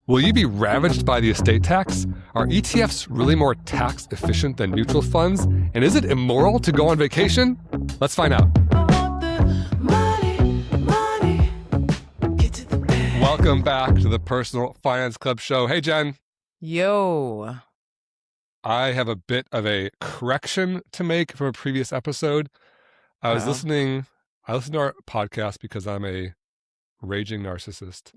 Will you be ravaged by the estate tax? Are ETFs really more tax efficient than mutual funds? And is it immoral to go on vacation? Let's find out. Welcome back to the Personal Finance Club show. Hey, Jen. Yo. I have a bit of a correction to make from a previous episode. I listened to our podcast because I'm a raging narcissist.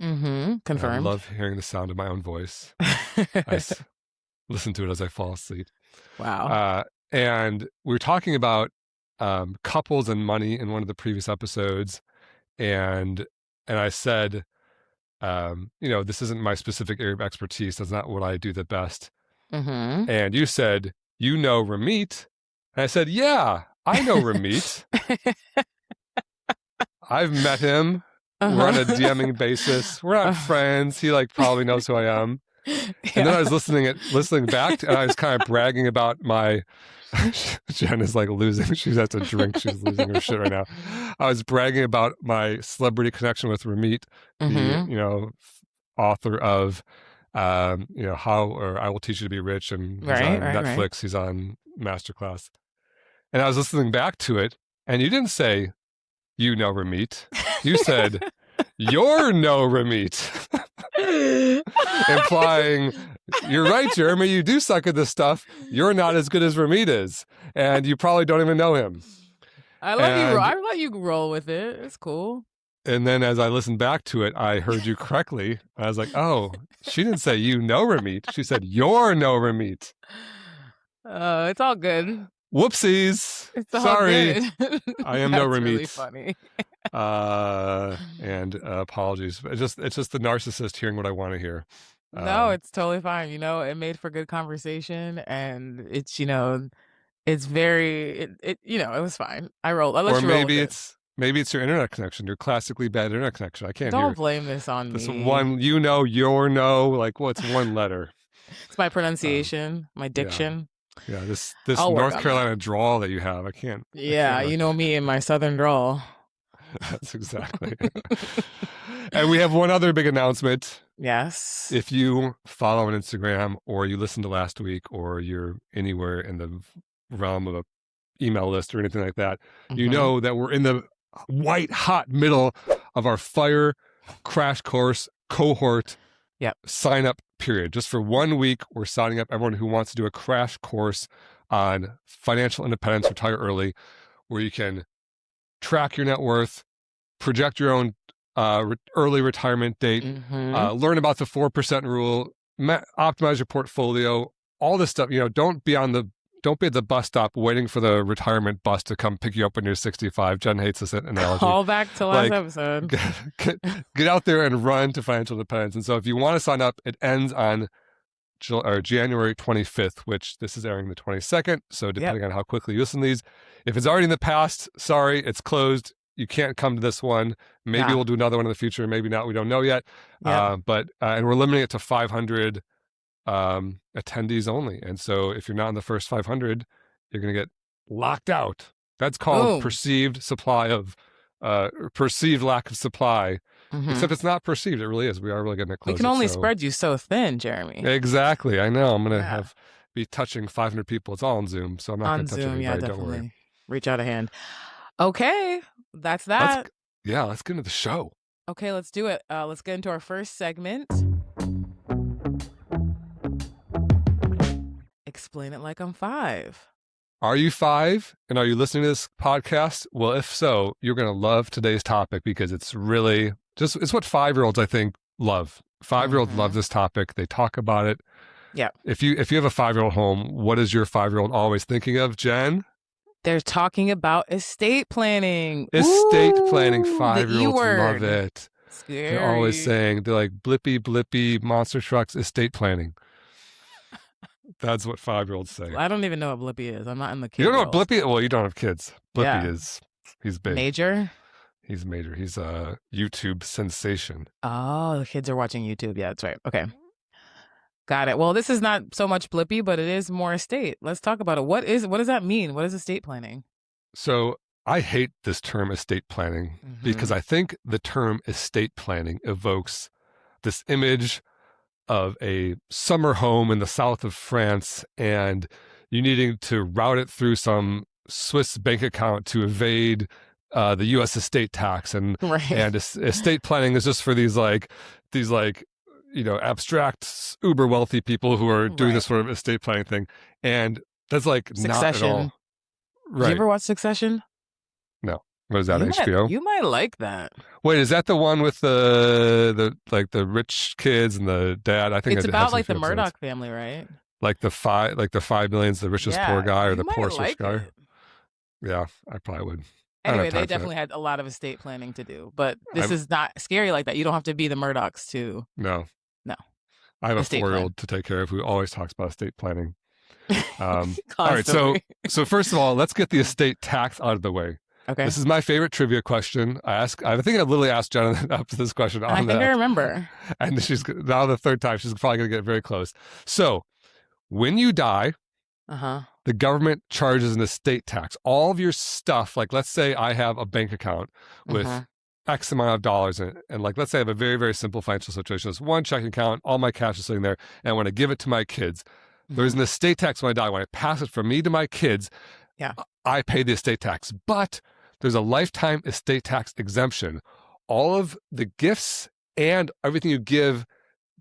Confirmed. I love hearing the sound of my own voice. Listen to it as I fall asleep. Wow. And we were talking about couples and money in one of the previous episodes. And I said, this isn't my specific area of expertise. That's not what I do the best. And you said, Ramit. And I said, yeah, I know Ramit. I've met him. We're on a DMing basis. We're not friends. He probably knows who I am. And then I was listening back, and I was kind of bragging about my. Jen is losing. She has to drink. She's losing her shit right now. I was bragging about my celebrity connection with Ramit, the author of, How I Will Teach You to Be Rich, and he's on Netflix. Right. He's on Masterclass, and I was listening back to it, and you didn't say, Ramit. You said, you're no Ramit. Implying, you're right, Jeremy, you do suck at this stuff. You're not as good as Ramit is. And you probably don't even know him. I let you roll with it. It's cool. And then as I listened back to it, I heard you correctly. I was like, oh, she didn't say Ramit. She said, you're no Ramit. It's all good. Whoopsies. It's all Sorry. Good. I am no Ramit. Really funny. And apologies. It's just the narcissist hearing what I want to hear. No, it's totally fine. It made for good conversation, and it's it's very it was fine. I rolled. I let you roll. Maybe it's your internet connection. Your classically bad internet connection. I can't. Don't blame this on this me. One, your no. It's one letter. It's my pronunciation, my diction. Yeah, this North Carolina drawl that you have, I can't. Yeah, you know me and my Southern drawl. That's exactly. And we have one other big announcement. Yes. If you follow on Instagram, or you listened to last week, or you're anywhere in the realm of an email list or anything like that, you know that we're in the white hot middle of our FIRE crash course cohort sign up period. Just for 1 week, we're signing up everyone who wants to do a crash course on financial independence, retire early, where you can track your net worth, project your own early retirement date, learn about the 4% rule, optimize your portfolio, all this stuff. Don't be at the bus stop waiting for the retirement bus to come pick you up when you're 65. Jen hates this analogy. Call back to last episode. Get out there and run to financial independence. And so if you want to sign up, it ends on January 25th, which this is airing the 22nd. So depending on how quickly you listen to these, if it's already in the past, sorry, it's closed. You can't come to this one. Maybe we'll do another one in the future. Maybe not. We don't know yet. And we're limiting it to 500 attendees only. And so if you're not in the first 500, you're going to get locked out. That's called perceived lack of supply. Except it's not perceived. It really is. We are really going to close. We can only spread you so thin, Jeremy. Exactly. I know. I'm going to be touching 500 people. It's all on Zoom, so I'm not going to touch anybody. Yeah, definitely. Don't worry. Reach out a hand. Okay, that's that. Let's get into the show. Okay, let's do it. Let's get into our first segment. Explain it like I'm 5. Are you 5? And are you listening to this podcast? Well, if so, you're going to love today's topic, because it's really it's what 5-year-olds, I think, love. 5-year-olds love this topic. They talk about it. Yeah. If you have a 5-year-old home, what is your 5-year-old always thinking of, Jen? They're talking about estate planning. Estate planning. 5-year-olds love it. Scary. They're always saying, they're like, blippy, blippy, monster trucks, estate planning. That's what 5-year-olds say. I don't even know what Blippy is. I'm not in the kid You don't know world. what Blippy is? Well, you don't have kids. Blippy he's big. Major? He's major. He's a YouTube sensation. Oh, the kids are watching YouTube. Yeah, that's right. Okay. Got it. Well, this is not so much Blippy, but it is more estate. Let's talk about it. What does that mean? What is estate planning? So I hate this term estate planning because I think the term estate planning evokes this image of a summer home in the south of France, and you needing to route it through some Swiss bank account to evade the U.S. estate tax, and estate planning is just for these abstract uber wealthy people who are doing this sort of estate planning thing, and that's like Succession. not at all right. Did you ever watch Succession? No. What is that, HBO? You might like that. Wait, is that the one with the rich kids and the dad? I think it's about like the Murdoch family, right? Like the 5 millions, the richest poor guy or the poorest rich guy. Yeah, I probably would. Anyway, they definitely had a lot of estate planning to do, but this is not scary like that. You don't have to be the Murdochs to. No. I have a 4-year-old to take care of who always talks about estate planning. All right, so first of all, let's get the estate tax out of the way. Okay. This is my favorite trivia question. I think I literally asked Jenna up to this question. I think I remember. And she's now the third time. She's probably going to get very close. So when you die, the government charges an estate tax. All of your stuff, like let's say I have a bank account with X amount of dollars in it. And like, let's say I have a very, very simple financial situation. It's one checking account, all my cash is sitting there, and I want to give it to my kids. There's an estate tax when I die. When I pass it from me to my kids, I pay the estate tax. But there's a lifetime estate tax exemption. All of the gifts and everything you give,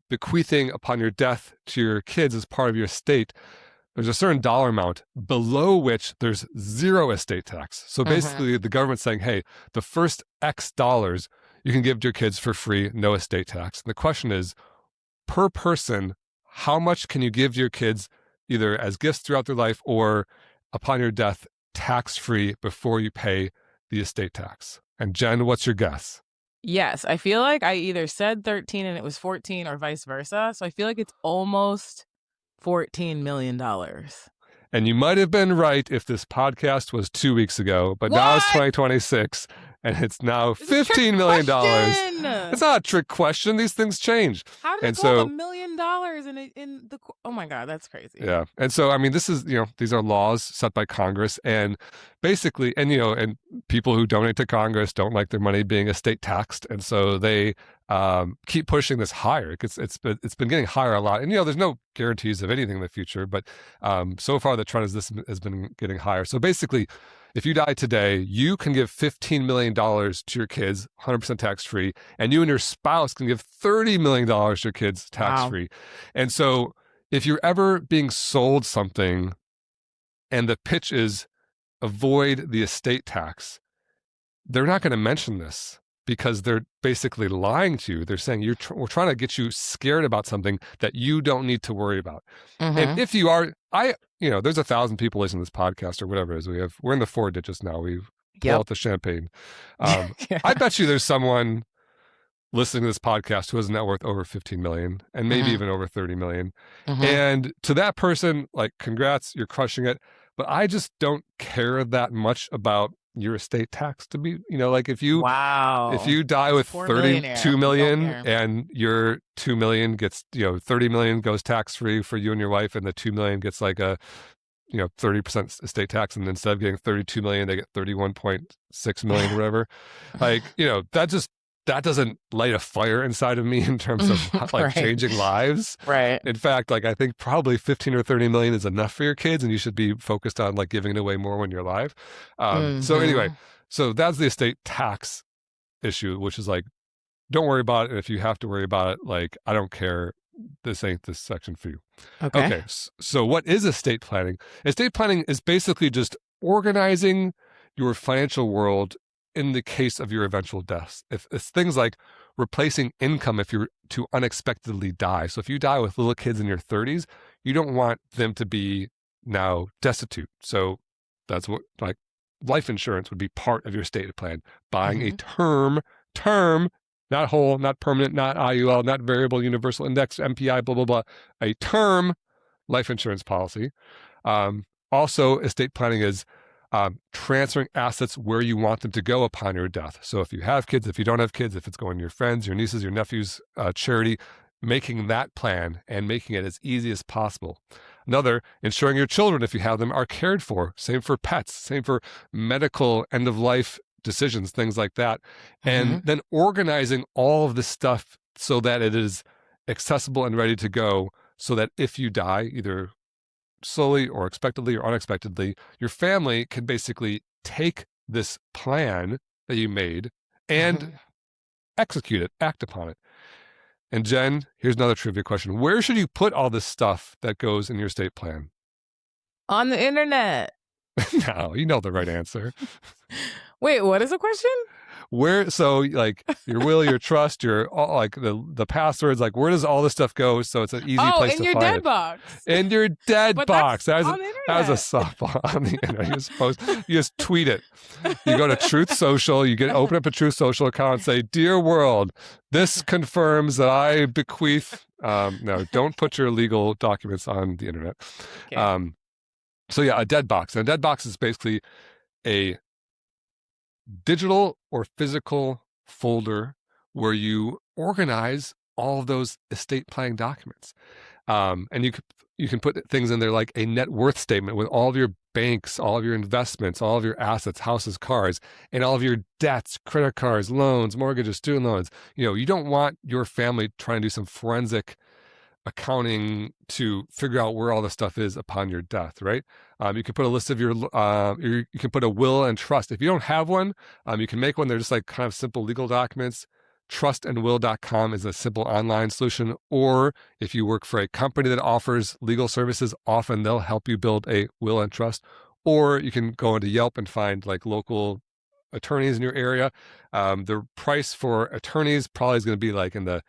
bequeathing upon your death to your kids as part of your estate, there's a certain dollar amount below which there's zero estate tax. So basically the government's saying, hey, the first X dollars you can give to your kids for free, no estate tax. And the question is, per person, how much can you give to your kids either as gifts throughout their life or upon your death tax-free before you pay the estate tax? And Jen, what's your guess? Yes, I feel like I either said 13 and it was 14 or vice versa. So I feel like it's almost $14 million. And you might have been right if this podcast was 2 weeks ago, but now it's 2026 and it's now $15 million. It's not a trick question. These things change. How did it go up $1 million in the? Oh my God, that's crazy. Yeah, and so I mean, this is these are laws set by Congress, and basically, and people who donate to Congress don't like their money being estate taxed, and so they keep pushing this higher. It's been getting higher a lot, and there's no guarantees of anything in the future, but so far the trend is this has been getting higher. So basically, if you die today, you can give $15 million to your kids, 100% tax-free, and you and your spouse can give $30 million to your kids tax-free. Wow. And so if you're ever being sold something and the pitch is avoid the estate tax, they're not going to mention this because they're basically lying to you. They're saying we're trying to get you scared about something that you don't need to worry about. And if you are, there's 1,000 people listening to this podcast or whatever it is. We're in the 4 digits now. We pull out the champagne. I bet you there's someone listening to this podcast who has a net worth over 15 million and maybe even over 30 million. And to that person, like, congrats, you're crushing it. But I just don't care that much about your estate tax to be, like if you die with 32 million and your 2 million gets, 30 million goes tax free for you and your wife, and the 2 million gets like a 30% estate tax, and instead of getting 32 million they get 31.6 million or whatever. Like, that doesn't light a fire inside of me in terms of like changing lives. Right. In fact, like I think probably 15 or 30 million is enough for your kids, and you should be focused on like giving it away more when you're alive. So anyway, so that's the estate tax issue, which is like, don't worry about it. And if you have to worry about it, like, I don't care. This ain't this section for you. Okay. So what is estate planning? Estate planning is basically just organizing your financial world in the case of your eventual deaths. If it's things like replacing income if you're to unexpectedly die. So if you die with little kids in your 30s, you don't want them to be now destitute. So that's what, like, life insurance would be part of your estate plan. Buying a term, not whole, not permanent, not IUL, not variable universal index, MPI, blah, blah, blah, a term life insurance policy. Also, estate planning is transferring assets where you want them to go upon your death. So if you have kids, if you don't have kids, if it's going to your friends, your nieces, your nephews, charity, making that plan and making it as easy as possible. Another, ensuring your children, if you have them, are cared for. Same for pets, same for medical end-of-life decisions, things like that. And then organizing all of this stuff so that it is accessible and ready to go, so that if you die, either slowly or expectedly or unexpectedly, your family can basically take this plan that you made and execute it, act upon it. And Jen, here's another trivia question. Where should you put all this stuff that goes in your estate plan? On the internet. No, you know the right answer. Wait, what is the question? Where, so like your will, your trust, your all, like the passwords, like where does all this stuff go? So it's an easy place to in your find dead it. box. In your dead But box. that's That on the was a internet. softball on the internet. You just tweet it. You go to Truth Social, you open up a Truth Social account and say, "Dear world, this confirms that I bequeath." No, don't put your legal documents on the internet. Okay. So yeah, a dead box. And a dead box is basically a digital or physical folder where you organize all of those estate planning documents. And you can put things in there like a net worth statement with all of your banks, all of your investments, all of your assets, houses, cars, and all of your debts, credit cards, loans, mortgages, student loans. You don't want your family trying to do some forensic accounting to figure out where all the stuff is upon your death, right? You can put a list of you can put a will and trust. If you don't have one, you can make one. They're just like kind of simple legal documents. Trustandwill.com is a simple online solution. Or if you work for a company that offers legal services, often they'll help you build a will and trust. Or you can go into Yelp and find like local attorneys in your area. The price for attorneys probably is going to be like in the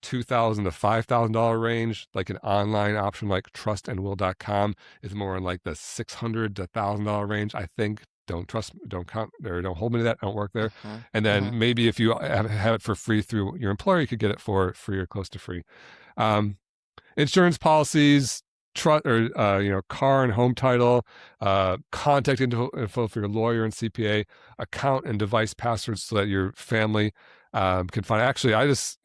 $2,000 to $5,000 range. Like an online option like trustandwill.com is more in like the $600 to $1,000 range, I think. Don't hold me to that. I don't work there. And then maybe if you have it for free through your employer, you could get it for free or close to free. Insurance policies, car and home title, contact info for your lawyer and CPA, account and device passwords so that your family can find. Actually, I just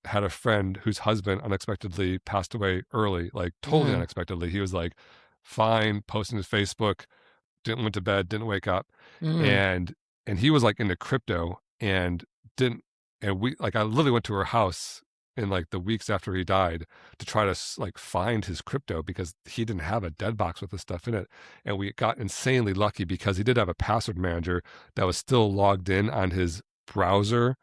had a friend whose husband unexpectedly passed away early, like totally unexpectedly. He was like fine, posting to Facebook, went to bed, didn't wake up, and he was like into crypto and I literally went to her house in like the weeks after he died to try to like find his crypto because he didn't have a dead box with the stuff in it. And we got insanely lucky because he did have a password manager that was still logged in on his browser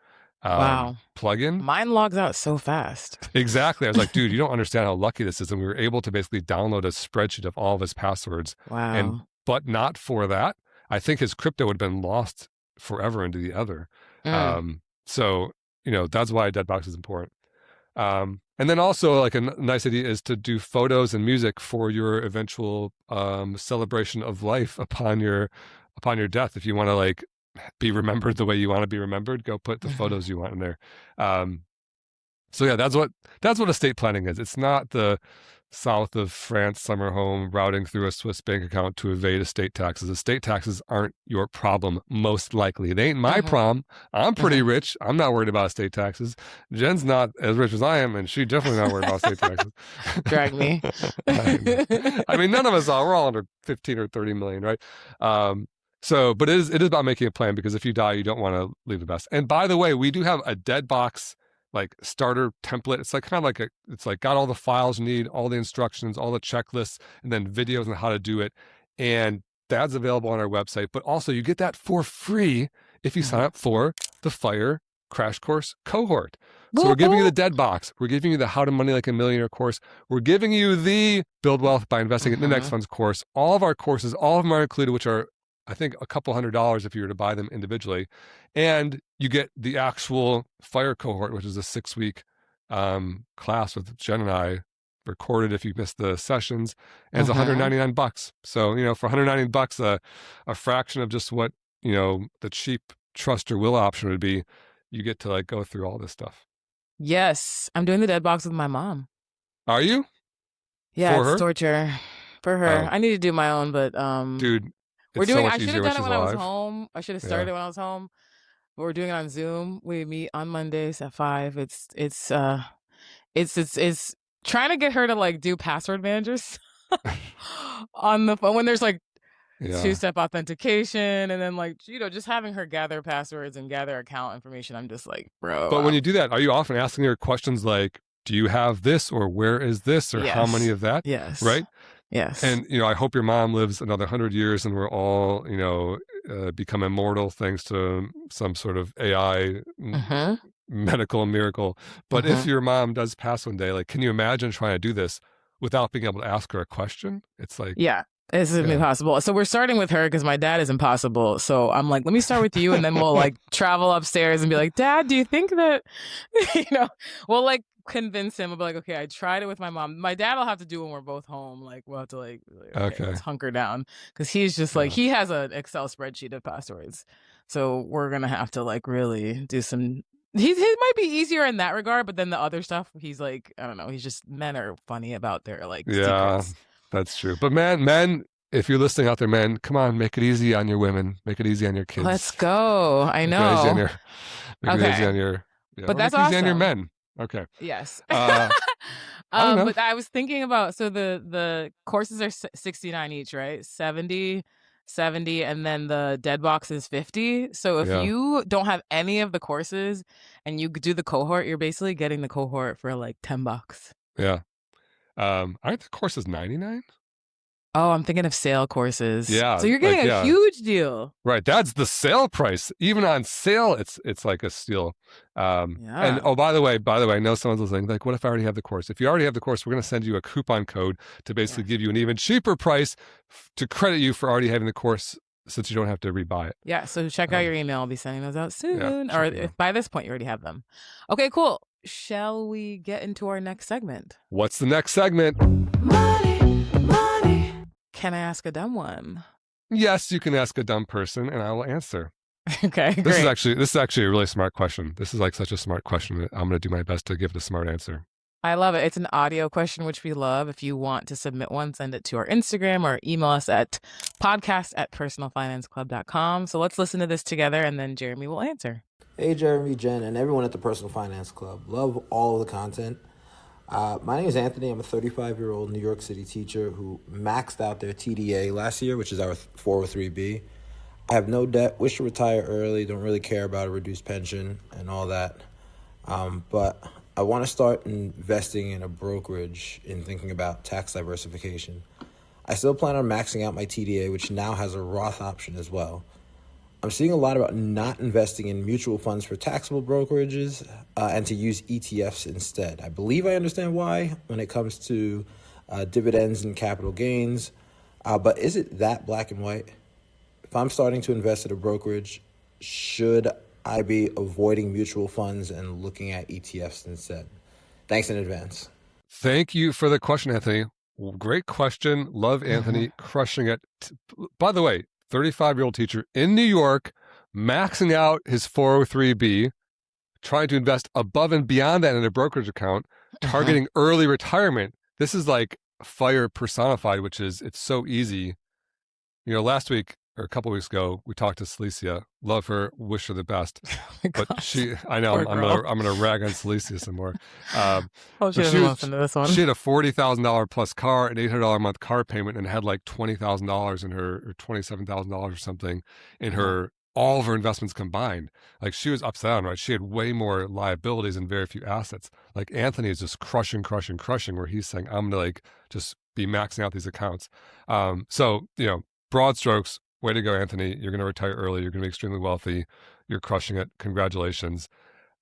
plugin. Mine logs out so fast. Exactly. I was like, dude, you don't understand how lucky this is. And we were able to basically download a spreadsheet of all of his passwords. Wow. But not for that, I think his crypto would have been lost forever into the other. So, that's why a dead box is important. And then also like a nice idea is to do photos and music for your eventual celebration of life upon your death. If you want to like be remembered the way you want to be remembered, go put the photos you want in there. So yeah, that's what estate planning is. It's not the south of France summer home routing through a Swiss bank account to evade estate taxes. Estate taxes aren't your problem, most likely. They ain't my problem. I'm pretty rich. I'm not worried about estate taxes. Jen's not as rich as I am, and she definitely not worried about estate taxes. Drag me. I mean, none of us are. We're all under 15 or 30 million, right? But it is about making a plan, because if you die, you don't want to leave the best. And by the way, we do have a dead box like starter template. It's like kind of like it's like got all the files you need, all the instructions, all the checklists, and then videos on how to do it. And that's available on our website. But also you get that for free if you sign up for the Fire Crash Course cohort. So we're giving you the dead box. We're giving you the How to Money Like a Millionaire course. We're giving you the Build Wealth by Investing in Index Funds course. All of our courses, all of them are included, which are I think a couple $100 if you were to buy them individually. And you get the actual Fire cohort, which is a 6-week class with Jen and I, recorded if you missed the sessions, and it's $199. So, for $199, a fraction of just what, the cheap trust or will option would be, you get to like go through all this stuff. Yes. I'm doing the dead box with my mom. Are you? Yeah, For it's her? torture. For her. I need to do my own, but dude, we're doing. I should have done it when I was alive. home. I should have started when I was home. But we're doing it on Zoom. We meet on Mondays at 5. It's trying to get her to like do password managers on the phone when there's like 2-step authentication, and then like just having her gather passwords and gather account information. I'm just like, bro. But when you do that, are you often asking her questions like, do you have this, or where is this, or how many Yes. of that? Yes. Right. Yes. And, I hope your mom lives another 100 years and we're all, become immortal thanks to some sort of AI Mm-hmm. medical miracle. But if Mm-hmm. your mom does pass one day, like, can you imagine trying to do this without being able to ask her a question? It's like, Yeah. It's yeah. impossible. So we're starting with her because my dad is impossible. So I'm like, let me start with you, and then we'll like travel upstairs and be like, Dad, do you think that, we'll like convince him. We'll be like, okay, I tried it with my mom. My dad will have to do when we're both home. Like we'll have to like okay, Okay. let's hunker down because he's just like he has an Excel spreadsheet of passwords. So we're gonna have to like really do some. He might be easier in that regard, but then the other stuff, he's like, I don't know. He's just men are funny about their like Yeah, secrets. that's true. But men, if you're listening out there, men, come on, make it easy on your women. Make it easy on your Let's kids. go. I Make it easy on know. your, make it easy Okay. on your, But or that's make it easy on your awesome. men. Okay. Yes. Uh, I don't know. But I was thinking about so the courses are 69 each, right? 70, and then the dead box is 50. So if Yeah. you don't have any of the courses and you do the cohort, you're basically getting the cohort for like $10. Yeah. Aren't the courses 99? Oh, I'm thinking of sale courses. Yeah. So you're Like, getting a yeah. huge deal. Right. That's the sale price. Even on sale, it's like a steal. And Yeah. oh, by the way, I know someone's listening. Like, what if I already have the course? If you already have the course, we're going to send you a coupon code to basically Yes. give you an even cheaper price to credit you for already having the course, since you don't have to rebuy it. Yeah, so check out your email. I'll be sending those out Yeah. soon. Or if by this point you already have them. Okay, cool. Shall we get into our next segment? What's the next segment? Money, money. Can I ask a dumb one? Yes, you can ask a dumb person, and I will answer. Okay, This great. is actually a really smart question. This is like such a smart question. I'm going to do my best to give the smart answer. I love it. It's an audio question, which we love. If you want to submit one, send it to our Instagram or email us at podcast@personalfinanceclub.com. So let's listen to this together, and then Jeremy will answer. Hey, Jeremy, Jen, and everyone at the Personal Finance Club. Love all of the content. My name is Anthony. I'm a 35-year-old New York City teacher who maxed out their TDA last year, which is our 403B. I have no debt, wish to retire early, don't really care about a reduced pension and all that. But I want to start investing in a brokerage in thinking about tax diversification. I still plan on maxing out my TDA, which now has a Roth option as well. I'm seeing a lot about not investing in mutual funds for taxable brokerages and to use ETFs instead. I believe I understand why when it comes to dividends and capital gains, but is it that black and white? If I'm starting to invest at a brokerage, should I be avoiding mutual funds and looking at ETFs instead? Thanks in advance. Thank you for the question, Anthony. Great question. Love Anthony, crushing it. By the way, 35-year-old teacher in New York, maxing out his 403B, trying to invest above and beyond that in a brokerage account, targeting early retirement. This is like FIRE personified, which is, it's so easy. Last week or a couple weeks ago, we talked to Celicia. Love her, wish her the best. But I know, I'm gonna rag on Celicia some more. She doesn't listen to this one. She had a $40,000 plus car, an $800 a month car payment, and had like $20,000 in her, or $27,000 or something in her, all of her investments combined. Like, she was upside down, right? She had way more liabilities and very few assets. Like, Anthony is just crushing, where he's saying, I'm gonna like just be maxing out these accounts. So, broad strokes, way to go, Anthony. You're going to retire early. You're going to be extremely wealthy. You're crushing it. Congratulations.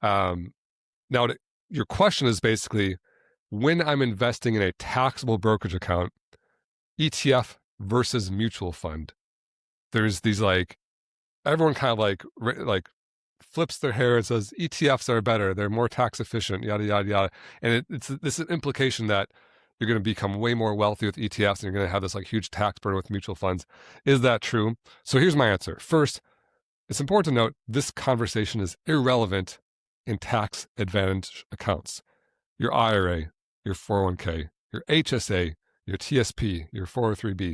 Now, your question is basically, when I'm investing in a taxable brokerage account, ETF versus mutual fund, there's these like, everyone kind of like flips their hair and says ETFs are better. They're more tax efficient, yada, yada, yada. And it's this implication that you're going to become way more wealthy with ETFs and you're going to have this like huge tax burden with mutual funds. Is that true? So here's my answer. First, it's important to note this conversation is irrelevant in tax advantage accounts. Your IRA, your 401k, your HSA, your TSP, your 403b,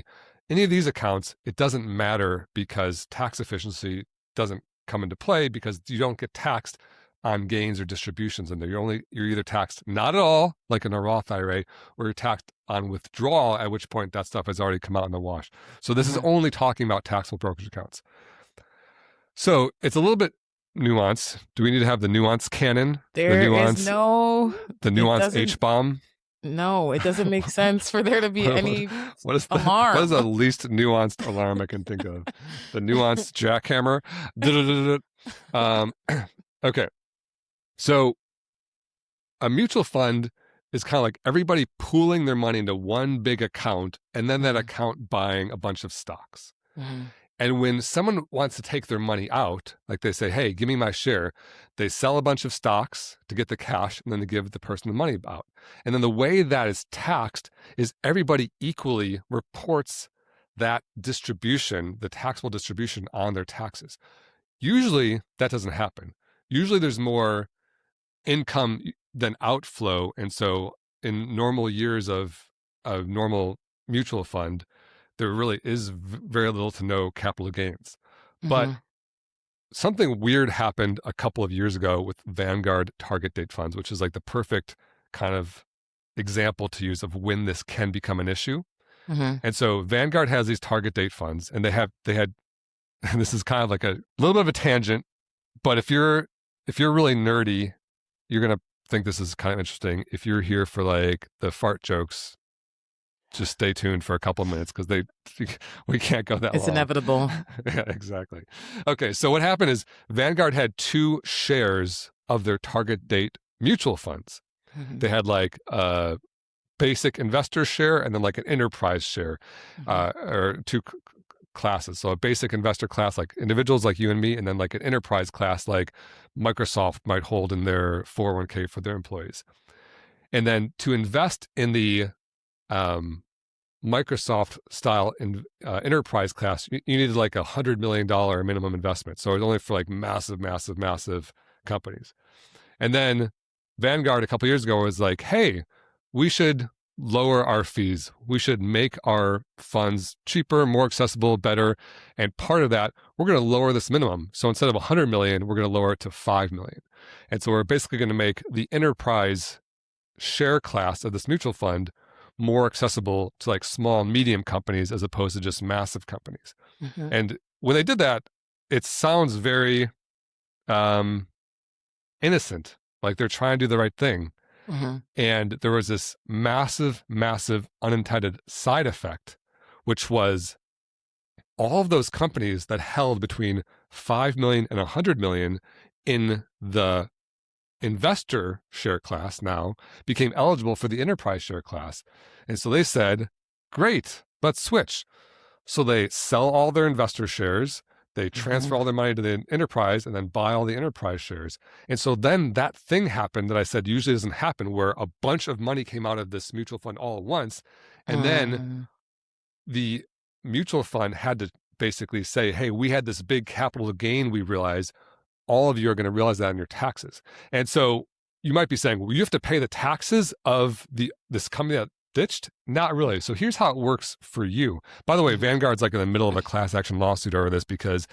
any of these accounts, it doesn't matter because tax efficiency doesn't come into play because you don't get taxed on gains or distributions in there. You're either taxed not at all, like in a Roth IRA, or you're taxed on withdrawal, at which point that stuff has already come out in the wash. So this is only talking about taxable brokerage accounts. So it's a little bit nuance. Do we need to have the nuance cannon? There the nuance, is no. the It nuance doesn't. H-bomb? No, it doesn't make sense for there to be any alarm. What is the least nuanced alarm I can think of? The nuanced jackhammer. Okay. So a mutual fund is kind of like everybody pooling their money into one big account and then that account buying a bunch of stocks. Mm-hmm. And when someone wants to take their money out, like they say, hey, give me my share, they sell a bunch of stocks to get the cash and then they give the person the money out. And then the way that is taxed is everybody equally reports that distribution, the taxable distribution on their taxes. Usually that doesn't happen. Usually there's more income than outflow. And so in normal years of a normal mutual fund, there really is very little to no capital gains. But something weird happened a couple of years ago with Vanguard target date funds, which is like the perfect kind of example to use of when this can become an issue. And so Vanguard has these target date funds and they had, and this is kind of like a little bit of a tangent, but if you're really nerdy, you're going to think this is kind of interesting. If you're here for like the fart jokes, just stay tuned for a couple of minutes because we can't go that long. It's inevitable. Yeah, exactly. Okay, so what happened is Vanguard had 2 shares of their target date mutual funds. They had like a basic investor share and then like an enterprise share, or 2 classes. So a basic investor class like individuals like you and me, and then like an enterprise class like Microsoft might hold in their 401k for their employees. And then to invest in the Microsoft style enterprise class, you needed like $100 million minimum investment. So it's only for like massive companies. And then Vanguard a couple of years ago was like, hey, we should lower our fees. We should make our funds cheaper, more accessible, better. And part of that, we're going to lower this minimum. So instead of 100 million, we're going to lower it to 5 million. And so we're basically going to make the enterprise share class of this mutual fund more accessible to like small and medium companies as opposed to just massive companies. And when they did that, it sounds very innocent, like they're trying to do the right thing. And there was this massive unintended side effect, which was all of those companies that held between 5 million and 100 million in the investor share class now became eligible for the enterprise share class. And so they said, great, let's switch. So they sell all their investor shares, they transfer all their money to the enterprise and then buy all the enterprise shares. And so then that thing happened that I said usually doesn't happen, where a bunch of money came out of this mutual fund all at once. And then the mutual fund had to basically say, hey, we had this big capital gain, we realize. All of you are going to realize that in your taxes. And so you might be saying, well, you have to pay the taxes of this company that ditched? Not really. So here's how it works for you. By the way, Vanguard's like in the middle of a class action lawsuit over this because,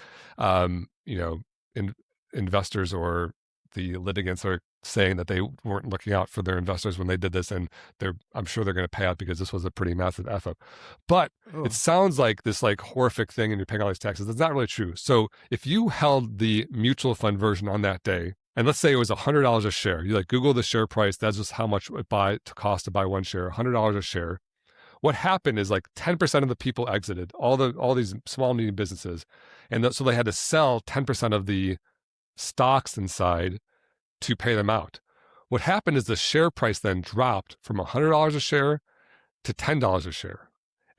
investors or the litigants are saying that they weren't looking out for their investors when they did this, and I'm sure they're going to pay out because this was a pretty massive F up. But it sounds like this like horrific thing and you're paying all these taxes. That's not really true. So if you held the mutual fund version on that day, and let's say it was $100 a share, you like Google the share price, that's just how much it cost to buy one share, $100 a share. What happened is like 10% of the people exited, all these small and medium businesses. And so they had to sell 10% of the stocks inside to pay them out. What happened is the share price then dropped from $100 a share to $10 a share.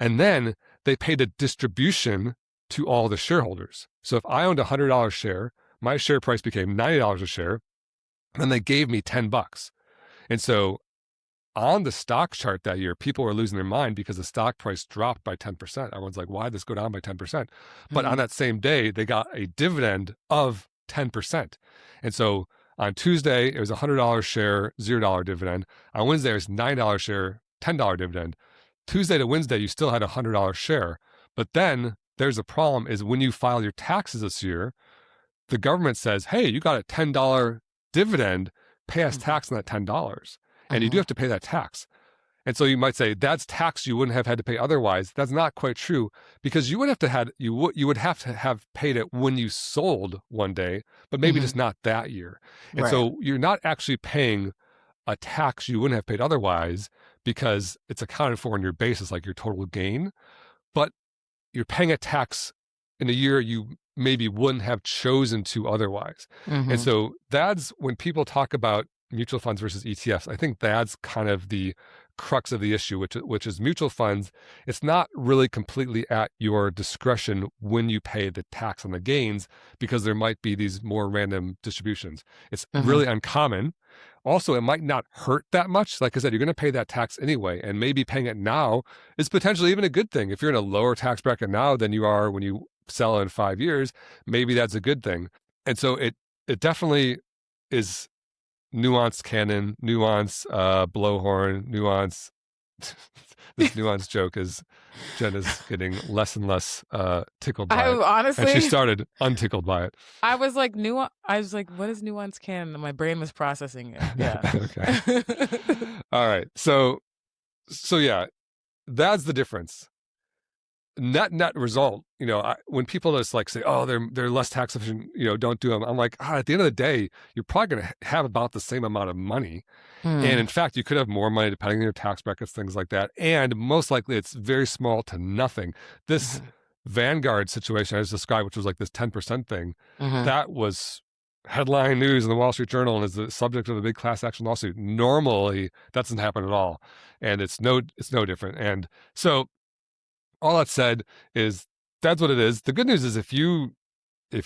And then they paid a distribution to all the shareholders. So if I owned a $100 share, my share price became $90 a share, and they gave me $10. And so on the stock chart that year, people were losing their mind because the stock price dropped by 10%. Everyone's like, why did this go down by 10%? But on that same day, they got a dividend of 10%. And so on Tuesday, it was a $100 share, $0 dividend. On Wednesday, it was $9 share, $10 dividend. Tuesday to Wednesday, you still had a $100 share. But then there's a problem is when you file your taxes this year, the government says, hey, you got a $10 dividend, pay us tax on that $10. And you do have to pay that tax. And so you might say that's tax you wouldn't have had to pay otherwise. That's not quite true, because you would have to have paid it when you sold one day, but maybe just not that year. And so you're not actually paying a tax you wouldn't have paid otherwise, because it's accounted for in your basis, like your total gain, but you're paying a tax in a year you maybe wouldn't have chosen to otherwise. And so that's when people talk about mutual funds versus ETFs, I think that's kind of the crux of the issue, which is mutual funds. It's not really completely at your discretion when you pay the tax on the gains, because there might be these more random distributions. It's really uncommon. Also, it might not hurt that much. Like I said, you're going to pay that tax anyway, and maybe paying it now is potentially even a good thing. If you're in a lower tax bracket now than you are when you sell in 5 years, maybe that's a good thing. And so it definitely is nuance canon, nuance blowhorn, nuance. This nuance joke is Jen is getting less and less tickled by it. Honestly, and she started untickled by it. I was like, what is nuance canon? My brain was processing it. Yeah. Okay. All right. So yeah, that's the difference. Net result, when people just like say, oh, they're less tax efficient, don't do them. I'm like, at the end of the day, you're probably going to have about the same amount of money. And in fact, you could have more money depending on your tax brackets, things like that. And most likely it's very small to nothing. This Vanguard situation I just described, which was like this 10% thing, that was headline news in the Wall Street Journal and is the subject of a big class action lawsuit. Normally that doesn't happen at all. And it's no different. And so all that said is that's what it is. The good news is if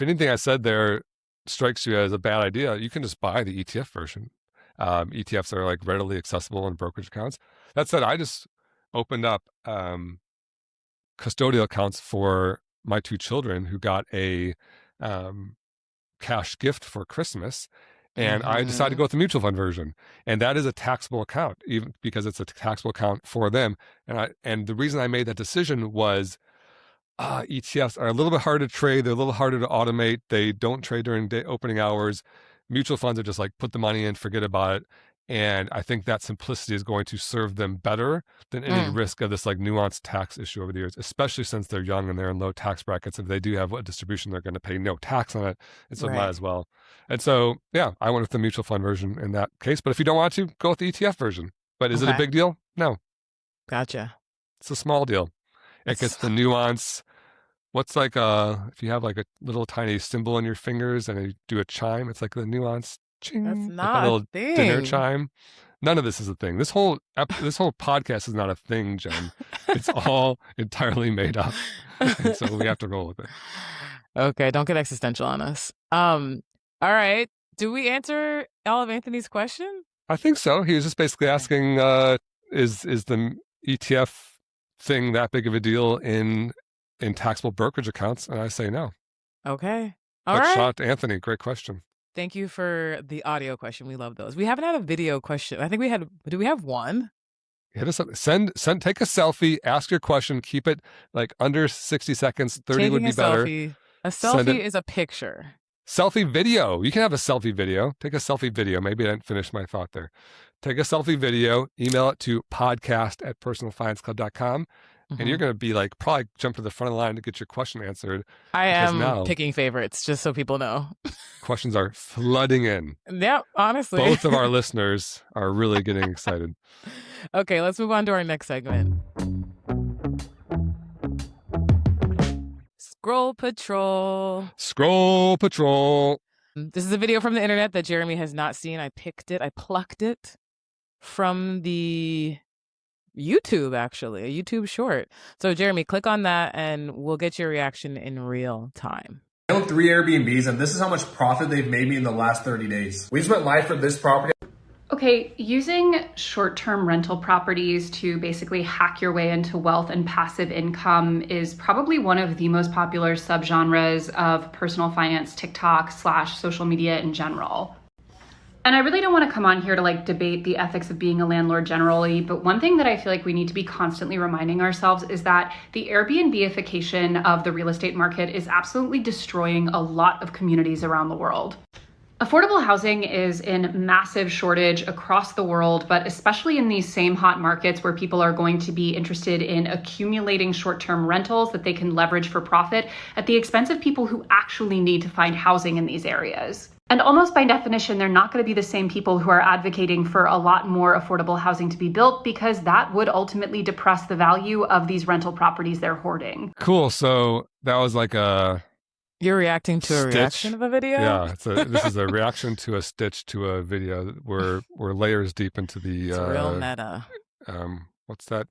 anything I said there strikes you as a bad idea, you can just buy the ETF version. ETFs are like readily accessible in brokerage accounts. That said, I just opened up custodial accounts for my 2 children who got a cash gift for Christmas. And I decided to go with the mutual fund version. And that is a taxable account, even because it's a taxable account for them. And the reason I made that decision was ETFs are a little bit harder to trade. They're a little harder to automate. They don't trade during opening hours. Mutual funds are just like, put the money in, forget about it. And I think that simplicity is going to serve them better than any risk of this like nuanced tax issue over the years, especially since they're young and they're in low tax brackets. If they do have a distribution, they're going to pay no tax on it. And so might as well. And so, yeah, I went with the mutual fund version in that case. But if you don't want to, go with the ETF version. But is it a big deal? No. Gotcha. It's a small deal. It gets the nuance. What's like if you have like a little tiny symbol on your fingers and you do a chime, it's like the nuance. Ching, that's not like a little thing. Dinner chime. None of this is a thing. This whole podcast is not a thing, Jen. It's all entirely made up. And so we have to roll with it. Okay, don't get existential on us. All right. Do we answer all of Anthony's question? I think so. He was just basically asking, is the ETF thing that big of a deal in taxable brokerage accounts? And I say no. Okay. All right. right. Shout out to Anthony. Great question. Thank you for the audio question. We love those. We haven't had a video question. I think do we have one? Hit us up. Take a selfie, ask your question, keep it like under 60 seconds. 30 would be better. A selfie is a picture. Selfie video. You can have a selfie video. Take a selfie video. Maybe I didn't finish my thought there. Take a selfie video, email it to podcast@personalfinanceclub.com. And you're going to be like, probably jump to the front of the line to get your question answered. I am picking favorites, just so people know. Questions are flooding in. Yeah, honestly. Both of our listeners are really getting excited. Okay, let's move on to our next segment. Scroll Patrol. Scroll Patrol. This is a video from the internet that Jeremy has not seen. I plucked it from the YouTube, actually, a YouTube short. So Jeremy, click on that and we'll get your reaction in real time. I own 3 Airbnbs and this is how much profit they've made me in the last 30 days. We just went live for this property. Okay, using short-term rental properties to basically hack your way into wealth and passive income is probably one of the most popular subgenres of personal finance TikTok / social media in general. And I really don't want to come on here to debate the ethics of being a landlord generally, but one thing that I feel like we need to be constantly reminding ourselves is that the Airbnbification of the real estate market is absolutely destroying a lot of communities around the world. Affordable housing is in massive shortage across the world, but especially in these same hot markets where people are going to be interested in accumulating short-term rentals that they can leverage for profit at the expense of people who actually need to find housing in these areas. And almost by definition, they're not going to be the same people who are advocating for a lot more affordable housing to be built, because that would ultimately depress the value of these rental properties they're hoarding. Cool. So that was like a You're reacting to a stitch. reaction of a video? Yeah. This is a reaction to a stitch to a video. We're layers deep into the It's real meta. What's that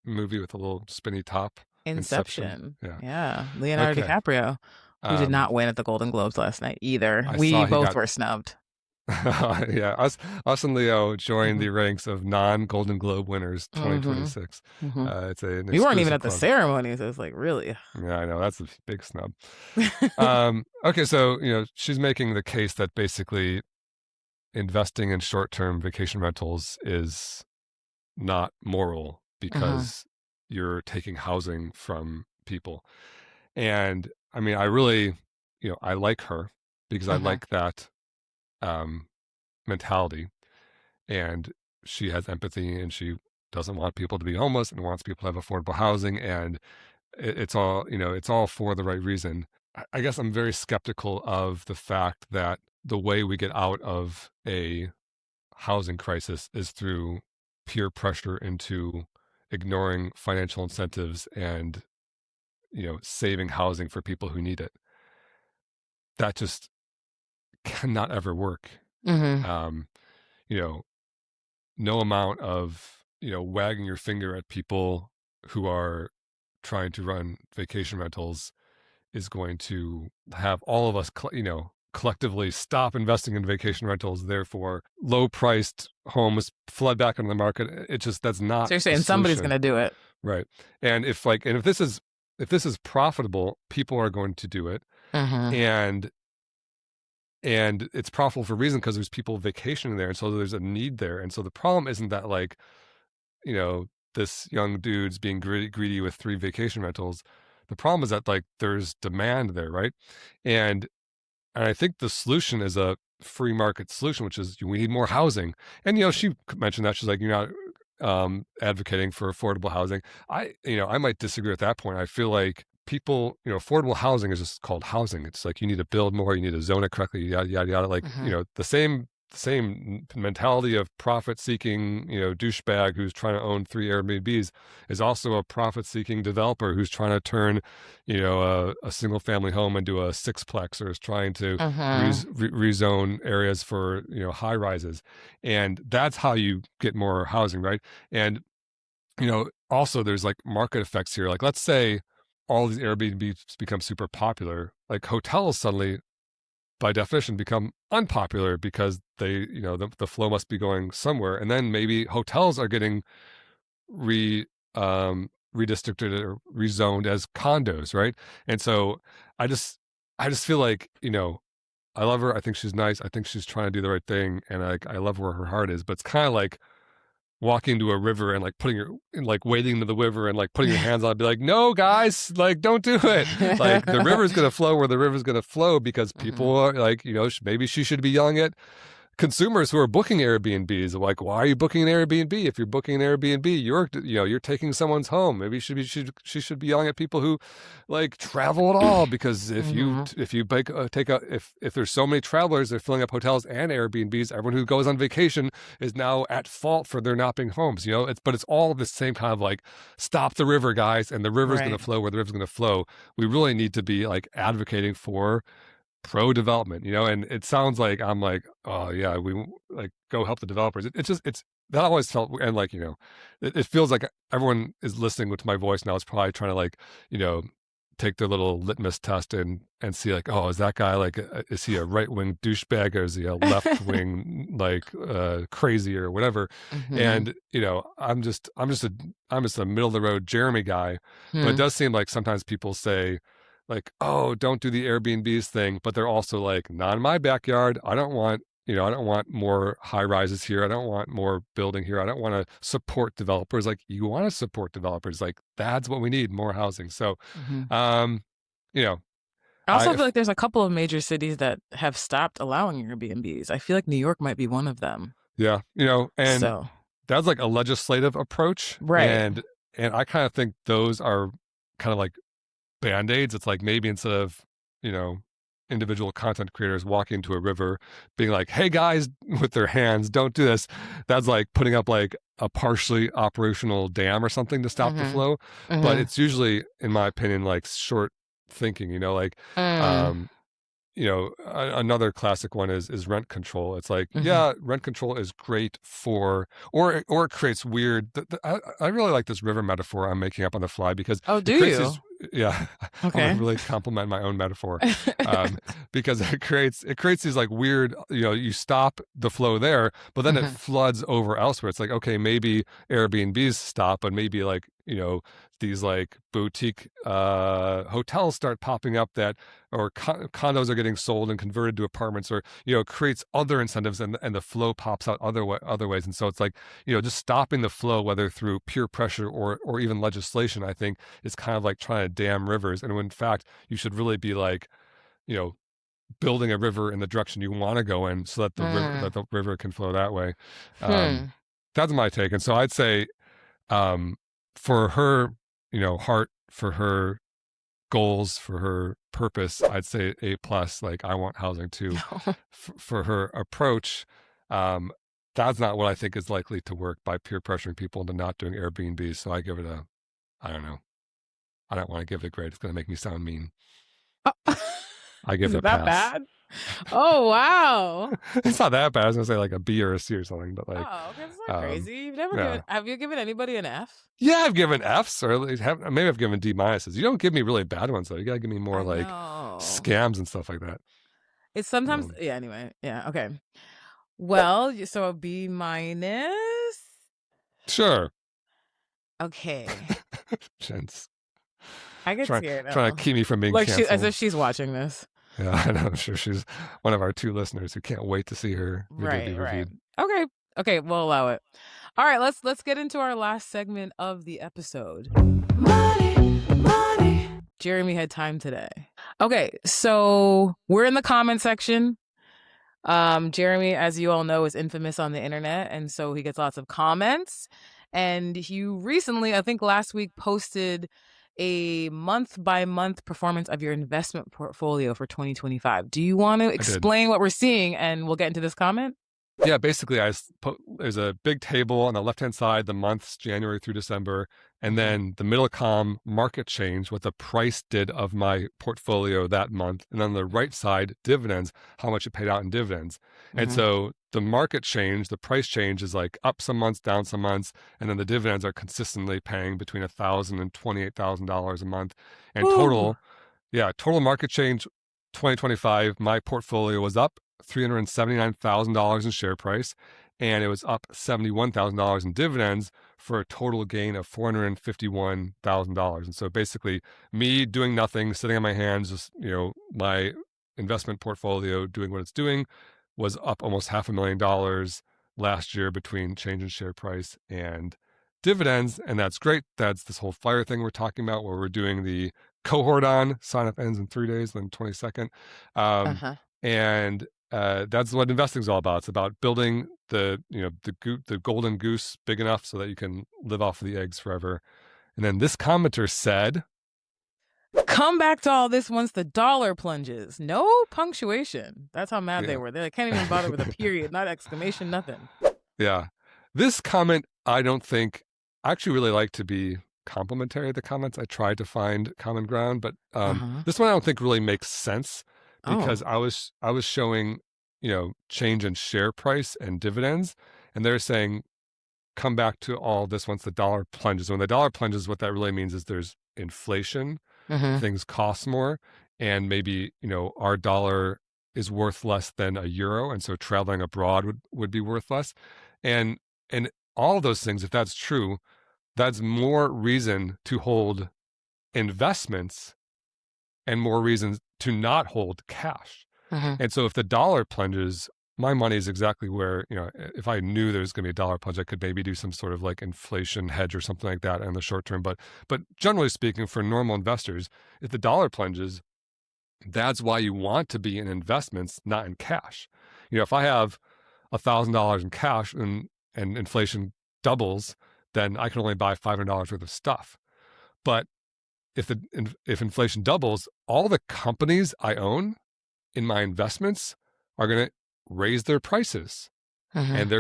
movie with a little spinny top? Inception. Yeah. Yeah. Leonardo Okay. DiCaprio, who did not win at the Golden Globes last night either. I We saw he both got- were snubbed. Yeah, us and Leo joined the ranks of non-Golden Globe winners 2026. It's an We weren't even exclusive at the club. ceremony, so it's like, really? Yeah, I know, that's a big snub. Okay, so she's making the case that basically investing in short-term vacation rentals is not moral because you're taking housing from people. And I mean, I really, I like her because I like that mentality, and she has empathy, and she doesn't want people to be homeless and wants people to have affordable housing, and it's all it's all for the right reason. I guess I'm very skeptical of the fact that the way we get out of a housing crisis is through peer pressure into ignoring financial incentives and saving housing for people who need it. That just cannot ever work. No amount of wagging your finger at people who are trying to run vacation rentals is going to have all of us collectively stop investing in vacation rentals. Therefore, low priced homes flood back into the market. That's not. So you're saying somebody's going to do it, right? And if this is profitable, people are going to do it, and it's profitable for a reason, because there's people vacationing there, and so there's a need there. And so the problem isn't that this young dude's being greedy with 3 vacation rentals. The problem is that there's demand there, right? And I think the solution is a free market solution, which is we need more housing. And she mentioned that she's like, you're not advocating for affordable housing. I might disagree at that point. I feel like people, affordable housing is just called housing. It's like you need to build more, you need to zone it correctly, yada yada yada. The same mentality of profit-seeking, douchebag who's trying to own 3 Airbnbs is also a profit-seeking developer who's trying to turn, a single-family home into a 6-plex, or is trying to rezone areas for, high rises. And that's how you get more housing, right? And, also there's market effects here. Let's say all these Airbnbs become super popular, hotels suddenly, by definition, become unpopular because they, the flow must be going somewhere. And then maybe hotels are getting redistricted or rezoned as condos, right? And so I just feel like, I love her. I think she's nice. I think she's trying to do the right thing. And I love where her heart is, but it's kind of like walking to a river and putting your wading to the river and putting your hands on it, be like, no guys, don't do it. The river's going to flow where the river's going to flow, because people are maybe she should be yelling at consumers who are booking Airbnbs. Why are you booking an Airbnb? If you're booking an Airbnb, you're taking someone's home. Maybe she should be yelling at people who travel at all, because if if there's so many travelers, they're filling up hotels and Airbnbs. Everyone who goes on vacation is now at fault for there not being homes. But it's all the same kind of stop the river, guys, and the river's going to flow where the river's going to flow. We really need to be advocating for pro-development, and it sounds like I'm oh yeah, we go help the developers. It's that always felt, and it feels like everyone is listening to my voice now is probably trying to take their little litmus test and see oh, is that guy is he a right-wing douchebag, or is he a left-wing crazy or whatever? And I'm just a middle-of-the-road Jeremy guy. But it does seem like sometimes people say oh, don't do the Airbnbs thing, but they're also not in my backyard. I don't want more high rises here. I don't want more building here. I don't want to support developers. You want to support developers. That's what we need, more housing. So, I I also feel like there's a couple of major cities that have stopped allowing Airbnbs. I feel like New York might be one of them. Yeah, and So, that's like a legislative approach, right. and I kind of think those are kind of like band-aids. It's like maybe instead of, individual content creators walking into a river being like, hey guys, with their hands, don't do this. That's like putting up like a partially operational dam or something to stop the flow. But it's usually, in my opinion, like short thinking, another classic one is rent control. It's like, yeah, rent control is great for, or it creates weird. I really like this river metaphor I'm making up on the fly because do you? Yeah, okay. I'm gonna really compliment my own metaphor because it creates these like weird. You stop the flow there, but then it floods over elsewhere. It's like, okay, maybe Airbnbs stop, but maybe like these like boutique hotels start popping up or condos are getting sold and converted to apartments, or creates other incentives, and the flow pops out other ways. And so it's like just stopping the flow, whether through peer pressure or even legislation, I think is kind of like trying to dam rivers. And when in fact you should really be like building a river in the direction you want to go in, so that the river can flow that way. That's my take. And so I'd say for her heart, for her goals, for her purpose, I'd say A+. Like, I want housing too. For her approach, that's not what I think is likely to work by peer pressuring people into not doing Airbnbs. So I give it I don't know. I don't want to give it a grade. It's going to make me sound mean. I give it a pass. Is that bad? Oh, wow. It's not that bad. I was going to say like a B or a C or something, but like. Oh, okay. That's not crazy. You've never have you given anybody an F? Yeah, I've given Fs, or maybe I've given D minuses. You don't give me really bad ones though. You got to give me more like scams and stuff like that. It's sometimes, anyway. Yeah. Okay. Well, so a B minus. Sure. Okay. Gents. I get scared now. Trying to keep me from being canceled. As if she's watching this. Yeah, I know. I'm sure she's one of our 2 listeners who can't wait to see her video be reviewed. Right. Okay, we'll allow it. All right, let's get into our last segment of the episode. Money. Jeremy had time today. Okay, so we're in the comment section. Jeremy, as you all know, is infamous on the internet, and so he gets lots of comments. And you recently, I think last week, posted a month-by-month performance of your investment portfolio for 2025. Do you want to explain what we're seeing, and we'll get into this comment? Yeah, basically, there's a big table on the left-hand side, the months, January through December, and then the middle column, market change, what the price did of my portfolio that month. And on the right side, dividends, how much it paid out in dividends. And so the market change, the price change is like up some months, down some months, and then the dividends are consistently paying between $1,000 and $28,000 a month. And total market change 2025, my portfolio was up $379,000 in share price, and it was up $71,000 in dividends for a total gain of $451,000. And so basically, me doing nothing, sitting on my hands, just my investment portfolio doing what it's doing, was up almost $500,000 last year between change in share price and dividends, and that's great. That's this whole FIRE thing we're talking about, where we're doing the cohort on. Sign up ends in 3 days, then 22nd, and that's what investing is all about. It's about building the golden goose big enough so that you can live off of the eggs forever. And then this commenter said, "Come back to all this once the dollar plunges." No punctuation. That's how mad they were. They can't even bother with a period, not exclamation, nothing. Yeah. This comment, I don't think, I actually really like to be complimentary of the comments. I tried to find common ground, but this one I don't think really makes sense, because I was showing, change in share price and dividends, and they're saying, come back to all this once the dollar plunges. When the dollar plunges, what that really means is there's inflation, things cost more, and maybe, our dollar is worth less than a euro, and so traveling abroad would be worth less. And all of those things, if that's true, that's more reason to hold investments and more reasons to not hold cash. And so if the dollar plunges, my money is exactly where, if I knew there was going to be a dollar plunge, I could maybe do some sort of like inflation hedge or something like that in the short term. But generally speaking, for normal investors, if the dollar plunges, That's why you want to be in investments, not in cash. If I have $1,000 in cash and inflation doubles, then I can only buy $500 worth of stuff. But if inflation doubles, all the companies I own in my investments are going to raise their prices. And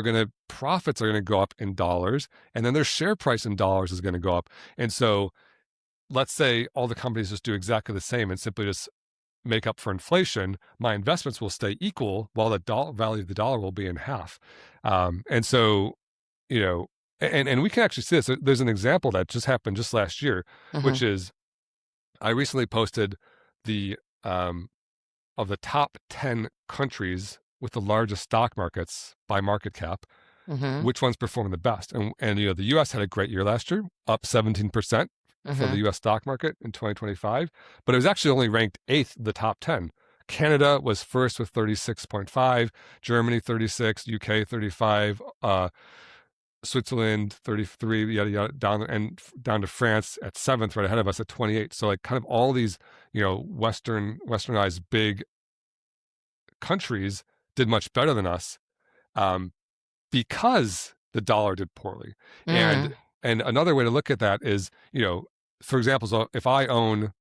profits are going to go up in dollars, and then their share price in dollars is going to go up. And so let's say all the companies just do exactly the same and simply just make up for inflation. My investments will stay equal while the value of the dollar will be in half. And so, and we can actually see this. There's an example that just happened just last year, which is I recently posted the of the top 10 countries with the largest stock markets by market cap, which ones perform the best. And the U.S. had a great year last year, up 17% for the U.S. stock market in 2025, but it was actually only ranked 8th of the top 10. Canada was first with 36.5, Germany 36, UK 35, Switzerland 33, yada yada, down to France at 7th, right ahead of us at 28. So like kind of all these, westernized big countries did much better than us, because the dollar did poorly. And another way to look at that is, for example, so if I own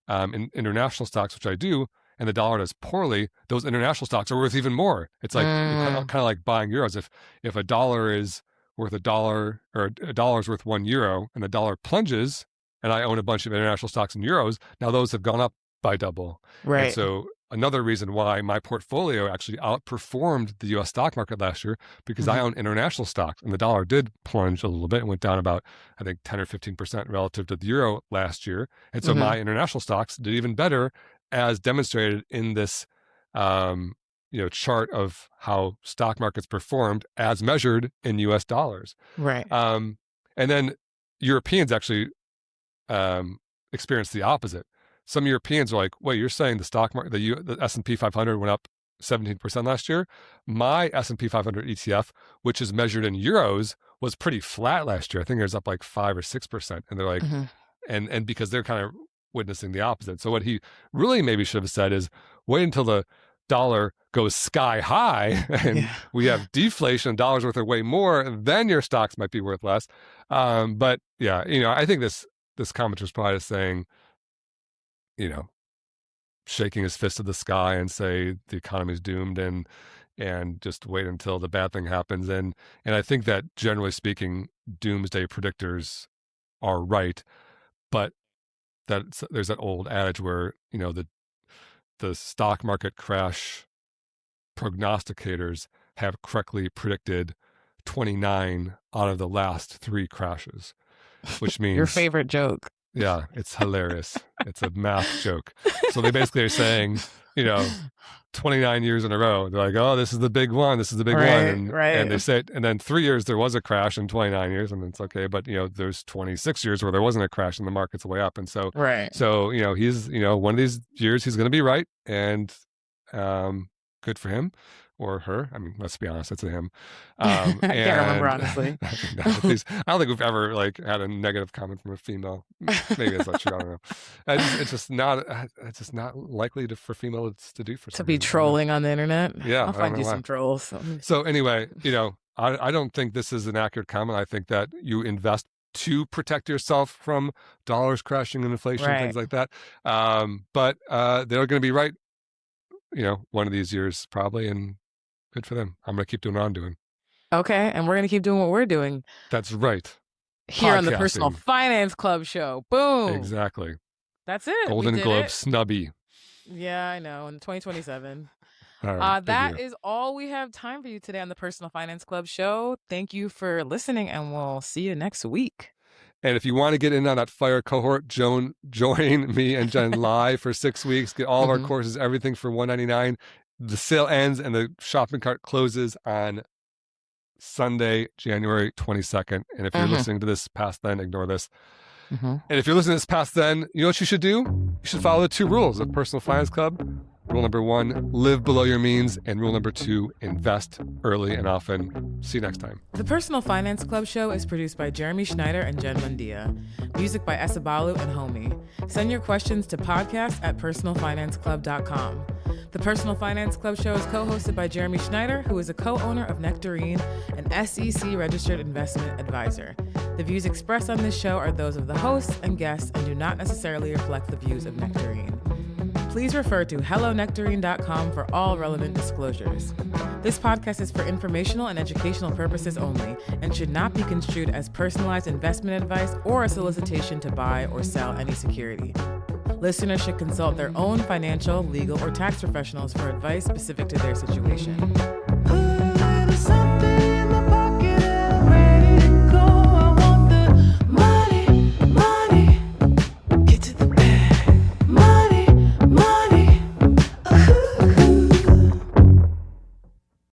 in international stocks, which I do, and the dollar does poorly, those international stocks are worth even more. It's like kind of like buying euros. If a dollar is worth $1 or a dollar is worth €1 and the dollar plunges and I own a bunch of international stocks in euros, now those have gone up by double. Right. And so another reason why my portfolio actually outperformed the U.S. stock market last year, because I own international stocks, and the dollar did plunge a little bit and went down about, I think, 10 or 15% relative to the euro last year. And so my international stocks did even better, as demonstrated in this chart of how stock markets performed as measured in U.S. dollars. Right. And then Europeans actually experienced the opposite. Some Europeans are like, wait, you're saying the stock market, the S&P 500 went up 17% last year? My S&P 500 ETF, which is measured in euros, was pretty flat last year. I think it was up like 5 or 6%. And they're like, and because they're kind of witnessing the opposite. So what he really maybe should have said is, wait until the dollar goes sky high and we have deflation, dollars worth way more, then your stocks might be worth less. But yeah, I think this comment was probably saying, shaking his fist at the sky and say the economy is doomed and just wait until the bad thing happens. And I think that generally speaking, doomsday predictors are right, but there's that old adage where, the stock market crash prognosticators have correctly predicted 29 out of the last 3 crashes, which means your favorite joke. Yeah, it's hilarious. It's a math joke. So they basically are saying, 29 years in a row, they're like, oh, this is the big one. This is the big one. And they say, and then 3 years, there was a crash in 29 years and it's okay. But, there's 26 years where there wasn't a crash and the market's way up. And so, he's, one of these years he's going to be right, and good for him. Or her. I mean, let's be honest, it's a him. I can't remember, honestly. I don't think we've ever had a negative comment from a female. Maybe that's not true. I don't know. It's just not likely for females to do for to be trolling on the internet. Yeah, I'll find you some trolls. So anyway, I don't think this is an accurate comment. I think that you invest to protect yourself from dollars crashing and inflation and things like that. But they're going to be right, one of these years probably, and good for them. I'm going to keep doing what I'm doing. Okay, and we're going to keep doing what we're doing. That's right. Here on the Personal Finance Club show. Boom. Exactly. That's it. Golden Globe snubby. Yeah, I know. In 2027. All right, that is all we have time for you today on the Personal Finance Club show. Thank you for listening, and we'll see you next week. And if you want to get in on that fire cohort, join me and Jen live for 6 weeks. Get all of our courses, everything for $199. The sale ends and the shopping cart closes on Sunday, January 22nd. And if you're listening to this past then, ignore this. And if you're listening to this past then, you know what you should do? You should follow the 2 rules of Personal Finance Club. Rule number 1, live below your means. And rule number 2, invest early and often. See you next time. The Personal Finance Club show is produced by Jeremy Schneider and Jen Mundia. Music by Esabalu and Homie. Send your questions to podcast@personalfinanceclub.com. The Personal Finance Club show is co-hosted by Jeremy Schneider, who is a co-owner of Nectarine, an SEC-registered investment advisor. The views expressed on this show are those of the hosts and guests and do not necessarily reflect the views of Nectarine. Please refer to hellonectarine.com for all relevant disclosures. This podcast is for informational and educational purposes only and should not be construed as personalized investment advice or a solicitation to buy or sell any security. Listeners should consult their own financial, legal, or tax professionals for advice specific to their situation.